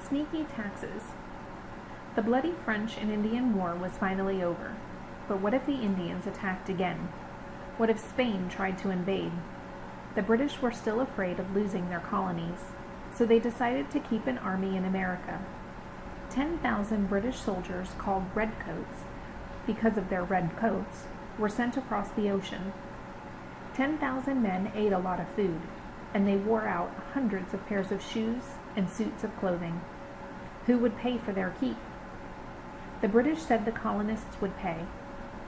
Sneaky taxes. The bloody French and Indian War was finally over. But what if the Indians attacked again? What if Spain tried to invade? The British were still afraid of losing their colonies, so they decided to keep an army in America. 10,000 British soldiers called Redcoats, because of their red coats, were sent across the ocean. 10,000 men ate a lot of food, and they wore out hundreds of pairs of shoes and suits of clothing. Who would pay for their keep? The British said the colonists would pay.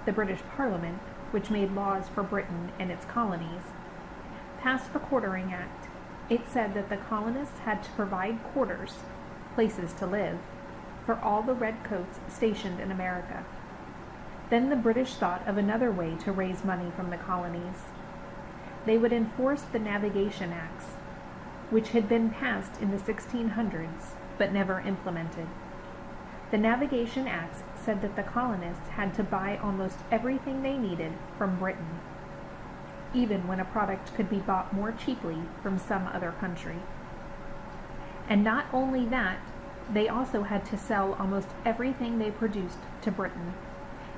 The British Parliament, which made laws for Britain and its colonies, passed the Quartering Act. It said that the colonists had to provide quarters, places to live, for all the redcoats stationed in America. Then the British thought of another way to raise money from the colonies. They would enforce the Navigation Acts, which had been passed in the 1600s but never implemented. The Navigation Acts said that the colonists had to buy almost everything they needed from Britain, even when a product could be bought more cheaply from some other country. And not only that, they also had to sell almost everything they produced to Britain,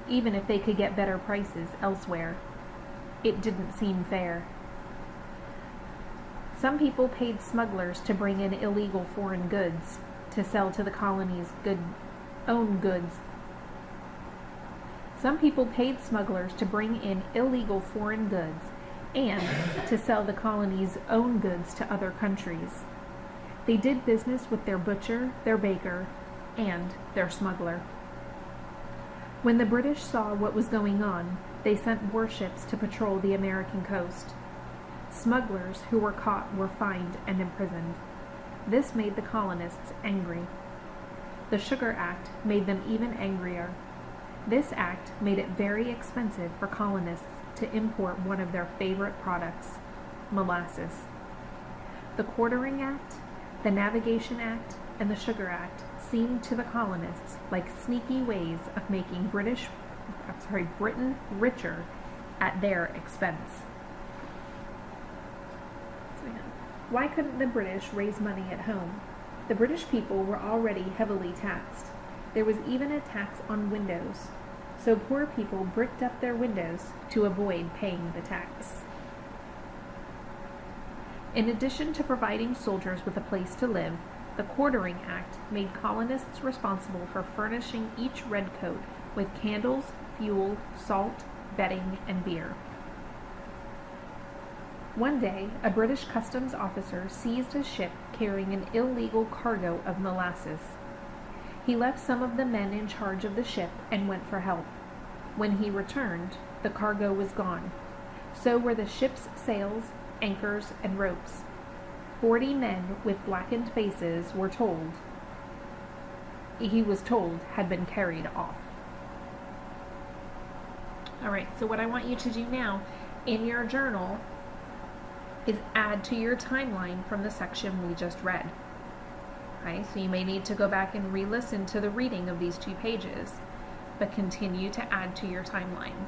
even if they could get better prices elsewhere. It didn't seem fair. Some people paid smugglers to bring in illegal foreign goods to sell to the colonies' own goods. Some people paid smugglers to bring in illegal foreign goods and to sell the colonies' own goods to other countries. They did business with their butcher, their baker, and their smuggler. When the British saw what was going on, they sent warships to patrol the American coast. Smugglers who were caught were fined and imprisoned. This made the colonists angry. The Sugar Act made them even angrier. This act made it very expensive for colonists to import one of their favorite products, molasses. The Quartering Act, the Navigation Act, and the Sugar Act seemed to the colonists like sneaky ways of making Britain richer at their expense. Why couldn't the British raise money at home? The British people were already heavily taxed. There was even a tax on windows, so poor people bricked up their windows to avoid paying the tax. In addition to providing soldiers with a place to live, the Quartering Act made colonists responsible for furnishing each redcoat with candles, fuel, salt, bedding, and beer. One day, a British customs officer seized a ship carrying an illegal cargo of molasses. He left some of the men in charge of the ship and went for help. When he returned, the cargo was gone. So were the ship's sails, anchors, and ropes. 40 men with blackened faces were told had been carried off. Alright, so what I want you to do now in your journal is add to your timeline from the section we just read. Okay, so you may need to go back and re-listen to the reading of these 2 pages, but continue to add to your timeline.